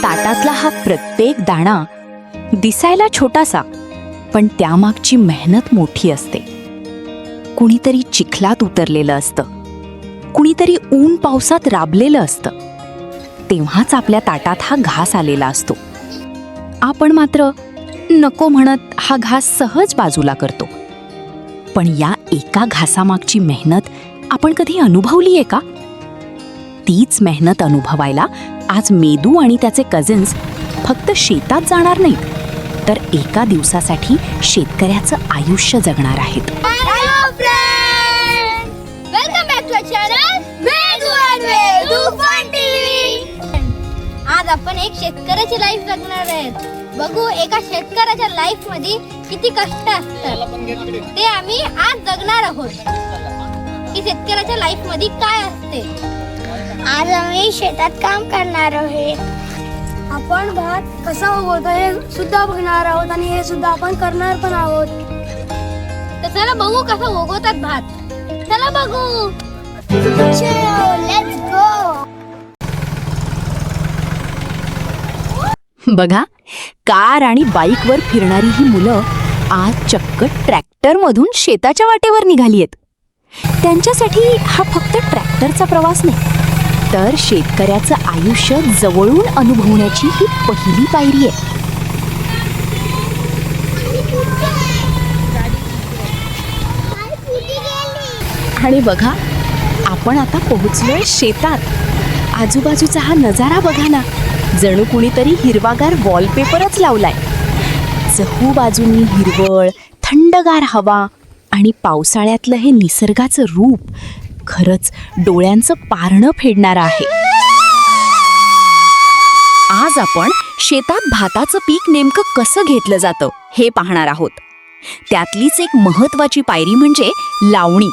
ताटातला हा प्रत्येक दाणा दिसायला छोटासा, पण त्यामागची मेहनत मोठी असते. कुणीतरी चिखलात उतरलेलं असतं, कुणीतरी ऊन पावसात राबलेलं असतं. तेव्हाच आपल्या ताटात हा घास आलेला असतो. आपण मात्र नको म्हणत हा घास सहज बाजूला करतो. पण या एका घासामागची मेहनत आपण कधी अनुभवलीये का? तीच मेहनत अनुभवायला आज मेदू आणि त्याचे कझिन्स फक्त शेतात जाणार नाहीत, तर एका दिवसासाठी शेतकऱ्याचं आयुष्य जगणार आहेत. Hello friends! Welcome back to our channel Medu and Medu Fun TV. आज आपण एक शेतकऱ्याची लाईफ जगणार आहेत. बघू एका शेतकऱ्याच्या लाईफ मध्ये किती कष्ट असतात ते आम्ही आज जगणार आहोत. की शेतकऱ्याच्या लाईफ मध्ये काय असते. आज आम्ही शेतात काम करणार आहोत. आपण भात कसा उगवतो हे सुद्धा बघणार आहोत आणि हे सुद्धा आपण करणार पण आहोत. तर चला बघू कसं उगवतात भात. चला बघू. Let's go. बघा, कार आणि बाईकवर फिरणारी ही मुलं आज चक्क ट्रॅक्टरमधून शेताच्या वाटेवर निघाली आहेत. त्यांच्यासाठी हा फक्त ट्रॅक्टरचा प्रवास नाही, तर शेतकऱ्याचं आयुष्य जवळून अनुभवण्याची ही पहिली पायरी आहे. आणि बघा, आपण आता पोहोचलोय शेतात. आजूबाजूचा हा नजारा बघा ना, जणू कुणीतरी हिरवागार वॉलपेपरच लावलाय. चहू बाजूनी हिरवळ, थंडगार हवा आणि पावसाळ्यातलं हे निसर्गाचं रूप खरंच डोळ्यांचं पारणं फेडणारं आहे. आज आपण शेतात भाताचं पीक नेमकं कसं घेतलं जातं हे पाहणार आहोत. त्यातलीच एक महत्त्वाची पायरी म्हणजे लावणी.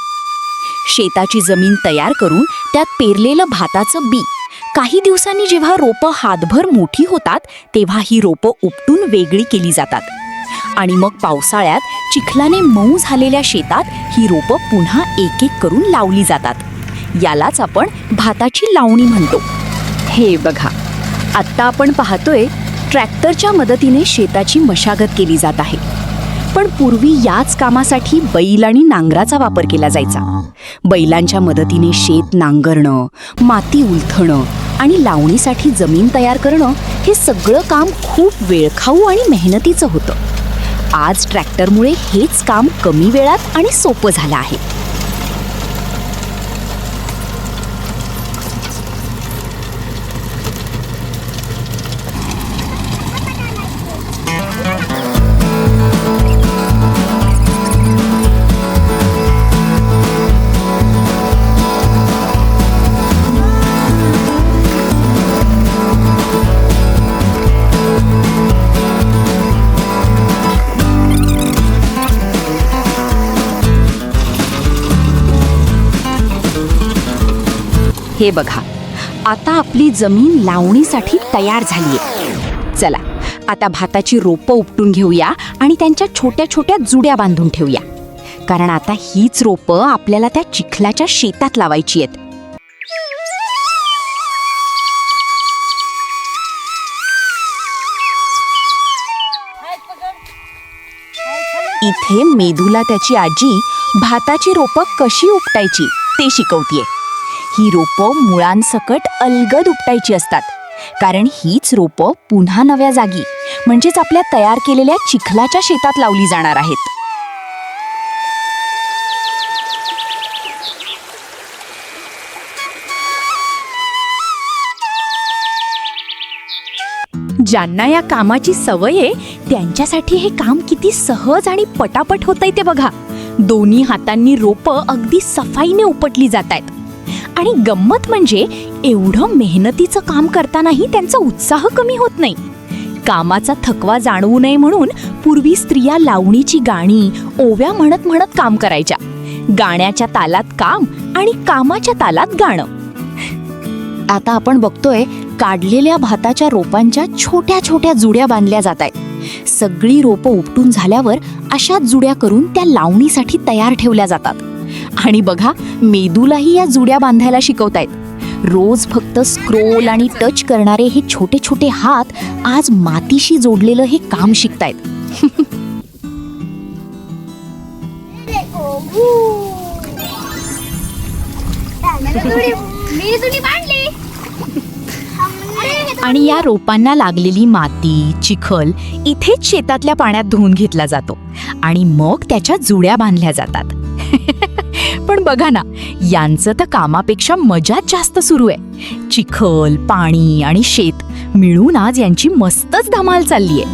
शेताची जमीन तयार करून त्यात पेरलेलं भाताचं बी काही दिवसांनी जेव्हा रोपं हातभर मोठी होतात तेव्हा ही रोपं उपटून वेगळी केली जातात आणि मग पावसाळ्यात चिखलाने मऊ झालेल्या शेतात ही रोपं पुन्हा एक एक करून लावली जातात. यालाच आपण भाताची लावणी म्हणतो. हे बघा, आत्ता आपण पाहतोय ट्रॅक्टरच्या मदतीने शेताची मशागत केली जात आहे. पण पूर्वी याच कामासाठी बैल आणि नांगराचा वापर केला जायचा. बैलांच्या मदतीने शेत नांगरणं, माती उलथणं आणि लावणीसाठी जमीन तयार करणं हे सगळं काम खूप वेळखाऊ आणि मेहनतीचं होतं. आज ट्रॅक्टरमुळे हेच काम कमी वेळात आणि सोपं झालं आहे. हे बघा, आता आपली जमीन लावणीसाठी तयार झालीये. चला आता भाताची रोपं उपटून घेऊया आणि त्यांच्या छोट्या छोट्या जुड्या बांधून ठेवूया, कारण आता हीच रोपं आपल्याला त्या चिखलाच्या शेतात लावायची आहेत. इथे मेदूला त्याची आजी भाताची रोपं कशी उपटायची ते शिकवतीये. ही रोपं मुळांसकट अलगद उपटायची असतात, कारण हीच रोपं पुन्हा नव्या जागी म्हणजेच आपल्या तयार केलेल्या चिखलाच्या शेतात लावली जाणार आहेत. ज्यांना या कामाची सवय आहे त्यांच्यासाठी हे काम किती सहज आणि पटापट होतंय ते बघा. दोन्ही हातांनी रोपं अगदी सफाईने उपटली जातायत. आणि गंमत म्हणजे एवढं मेहनतीचं काम करतानाही त्यांचा उत्साह कमी होत नाही. कामाचा थकवा जाणवू नये म्हणून पूर्वी स्त्रिया लावणीची गाणी ओव्या म्हणत म्हणत काम करायच्या. गाण्याच्या तालात काम आणि कामाच्या तालात गाणं. आता आपण बघतोय काढलेल्या भाताच्या रोपांच्या छोट्या छोट्या जुड्या बांधल्या जात आहेत. सगळी रोपं उपटून झाल्यावर अशाच जुड्या करून त्या लावणीसाठी तयार ठेवल्या जातात. आणि बघा, मेदूलाही या जुड्या बांधायला शिकवतायत. रोज फक्त स्क्रोल आणि टच करणारे हे छोटे छोटे हात आज मातीशी जोडलेलं हे काम शिकतायत. मी तुझी बांधली. आणि या रोपांना लागलेली माती, चिखल इथेच शेतातल्या पाण्यात धुवून घेतला जातो आणि मग त्याच्या जुड्या बांधल्या जातात. पण बघा ना, यांचं तर कामापेक्षा मजाच जास्त सुरू आहे. चिखल, पाणी आणि शेत मिळून आज यांची मस्तच धमाल चाललीये.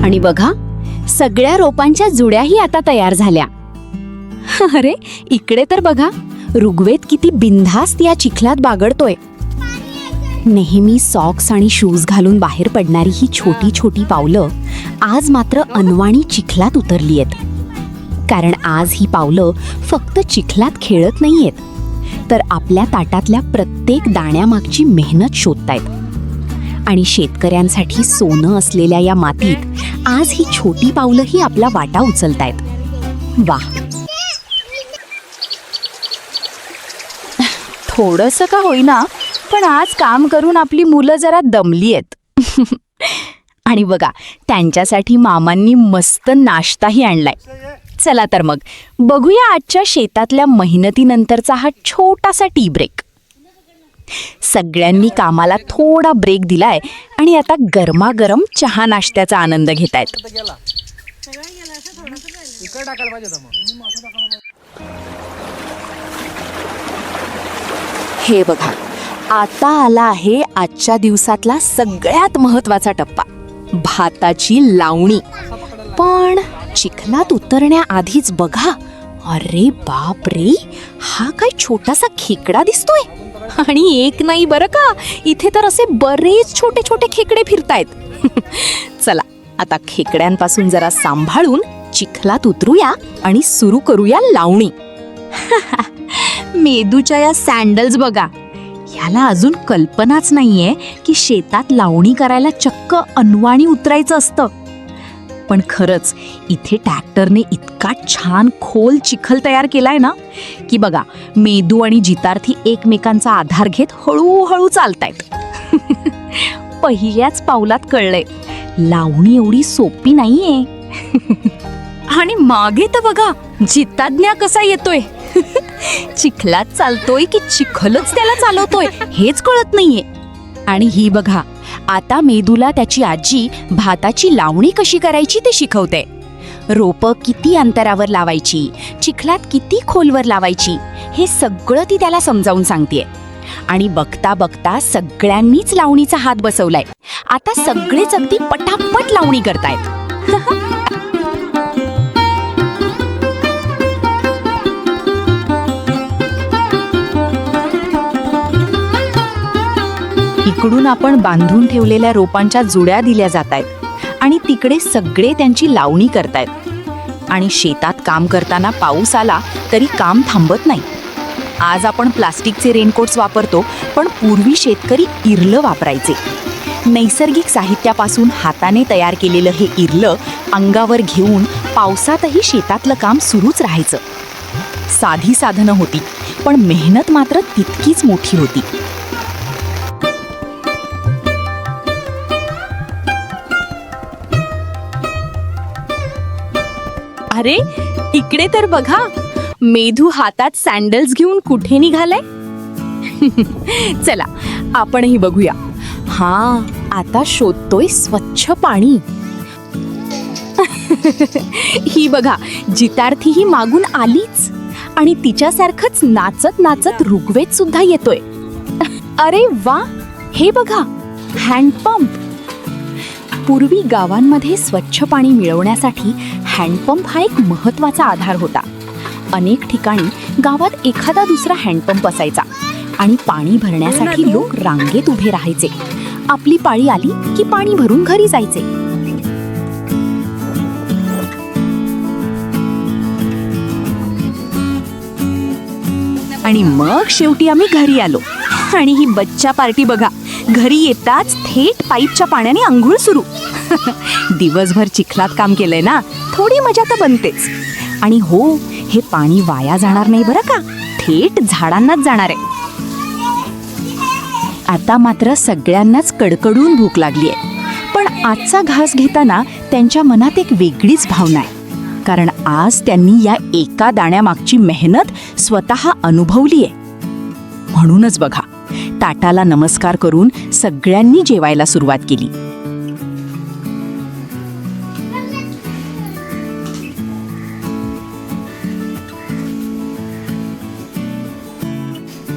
आणि बघा, सगळ्या रोपांच्या जुड्याही आता तयार झाल्या. अरे, इकडे तर बघा, ऋग्वेद किती बिनधास्त या चिखलात बागडतोय. नेहमी सॉक्स आणि शूज घालून बाहेर पडणारी ही छोटी छोटी पावलं आज मात्र अनवाणी चिखलात उतरली आहेत. कारण आज ही पावलं फक्त चिखलात खेळत नाहीयेत, तर आपल्या ताटातल्या प्रत्येक दाण्यामागची मेहनत शोधतायत. आणि शेतकऱ्यांसाठी सोनं असलेल्या या मातीत आज ही छोटी पावलंही आपला वाटा उचलतायत. वा, थोडंसं का होईना, पण आज काम करून आपली मुलं जरा दमली आहेत. आणि बघा, त्यांच्यासाठी मामांनी मस्त नाश्ताही आणलाय. चला तर मग बघूया आजच्या शेतातल्या मेहनतीनंतरचा हा छोटासा टी ब्रेक. सगळ्यांनी कामाला थोडा ब्रेक दिलाय आणि आता गरमागरम चहा नाश्त्याचा आनंद घेतायत. हे बघा, आता आला आहे आजच्या दिवसातला सगळ्यात महत्वाचा टप्पा, भाताची लावणी. पण चिखलात उतरण्याआधीच बघा, अरे बाप रे, हा काय छोटासा खेकडा दिसतोय. आणि एक नाही बरं का, इथे तर असे बरेच छोटे छोटे खेकडे फिरतायत. चला, आता खेकड्यांपासून जरा सांभाळून चिखलात उतरूया आणि सुरू करूया लावणी. मेदूच्या या सँडल्स बघा, याला अजून कल्पनाच नाहीये की शेतात लावणी करायला चक्क अनवाणी उतरायचं असतं. पण खरंच इथे ट्रॅक्टरने इतका छान खोल चिखल तयार केलाय ना, की बघा, मेदू आणि जितार्थी एकमेकांचा आधार घेत हळूहळू चालतायत. पहिल्याच पावलात कळलंय, लावणी एवढी सोपी नाहीये. आणि मागे तर बघा, जिताज्ञा कसा येतोय. चिखलात चालतोय की चिखलच त्याला चालवतोय हेच कळत नाहीये. आणि ही बघा, आता मेदूला त्याची आजी भाताची लावणी कशी करायची ते शिकवते. रोपं किती अंतरावर लावायची, चिखलात किती खोलवर लावायची, हे सगळं ती त्याला समजावून सांगतेय. आणि बघता बघता सगळ्यांनीच लावणीचा हात बसवलाय. आता सगळेच अगदी पटापट लावणी करतायत. इकडून आपण बांधून ठेवलेल्या रोपांच्या जुड्या दिल्या जातायत आणि तिकडे सगळे त्यांची लावणी करतायत. आणि शेतात काम करताना पाऊस आला तरी काम थांबत नाही. आज आपण प्लास्टिकचे रेनकोट्स वापरतो, पण पूर्वी शेतकरी इरलं वापरायचे. नैसर्गिक साहित्यापासून हाताने तयार केलेलं हे इरलं अंगावर घेऊन पावसातही शेतातलं काम सुरूच राहायचं. साधी साधनं होती, पण मेहनत मात्र तितकीच मोठी होती. अरे, इकडे तर बघा, मेधू हातात सँडल्स घेऊन कुठे निघालाय. चला, आपणही बघूया. हा, आता शोधतोय स्वच्छ पाणी. ही बघा, जितार्थी ही मागून आलीच आणि तिच्यासारखंच नाचत नाचत ऋग्वेद सुद्धा येतोय. अरे वा, हे बघा, हँडपंप. पूर्वी गावांमध्ये स्वच्छ पाणी मिळवण्यासाठी हँडपंप हा एक महत्त्वाचा आधार होता. अनेक ठिकाणी गावात एखादा दुसरा हँडपंप असायचा आणि पाणी भरण्यासाठी लोक रांगेत उभे राहायचे. आपली पाळी आली की पाणी भरून घरी जायचे. आणि मग शेवटी आम्ही घरी आलो आणि ही बच्चा पार्टी बघा, घरी येताच थेट पाईपच्या पाण्याने आंघोळ सुरू. दिवसभर चिखलात काम केलंय ना, थोडी मजा तर बनतेच. आणि हो, हे पाणी वाया जाणार नाही बरं का, थेट झाडांनाच जाणार आहे. आता मात्र सगळ्यांनाच कडकडून भूक लागली आहे. पण आजचा घास घेताना त्यांच्या मनात एक वेगळीच भावना आहे. कारण आज त्यांनी या एका दाण्यामागची मेहनत स्वतः अनुभवली आहे. म्हणूनच बघा, ताटाला नमस्कार करून सगळ्यांनी जेवायला सुरुवात केली.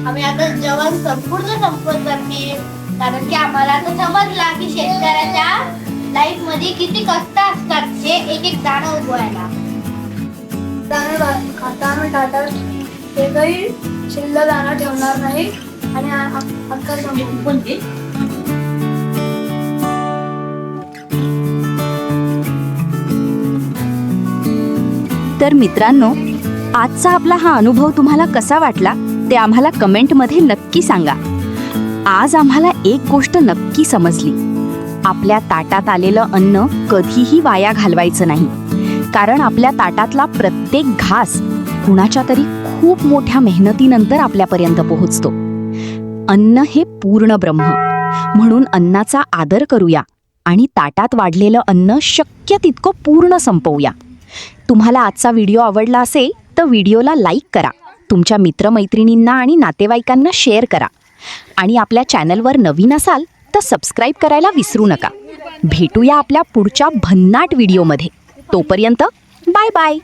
आम्ही आता जेवण संपूर्ण संपवत जाते, कारण की आम्हाला आता समजला की शेतकऱ्याच्या लाईफ मध्ये किती कष्ट असतात हे एक एक दाणं उगवायला. आता आम्ही ताटात एकही शिल्लक दाणा ठेवणार नाही आणि अख्खा संपवू. तर मित्रांनो, आजचा आपला हा अनुभव तुम्हाला कसा वाटला ते आम्हाला कमेंटमध्ये नक्की सांगा. आज आम्हाला एक गोष्ट नक्की समजली. आपल्या ताटात आलेलं अन्न कधीही वाया घालवायचं नाही. कारण आपल्या ताटातला प्रत्येक घास कुणाच्या तरी खूप मोठ्या मेहनतीनंतर आपल्यापर्यंत पोहोचतो. अन्न हे पूर्ण ब्रह्म, म्हणून अन्नाचा आदर करूया आणि ताटात वाढलेलं अन्न शक्य तितकं पूर्ण संपवूया. तुम्हाला आजचा व्हिडिओ आवडला असेल तर व्हिडिओला लाईक करा, तुमच्या मित्रमैत्रिणींना आणि नातेवाईकांना शेअर करा आणि आपल्या चॅनलवर नवीन असाल तर सबस्क्राईब करायला विसरू नका. भेटूया आपल्या पुढच्या भन्नाट व्हिडिओमध्ये. तोपर्यंत बाय बाय.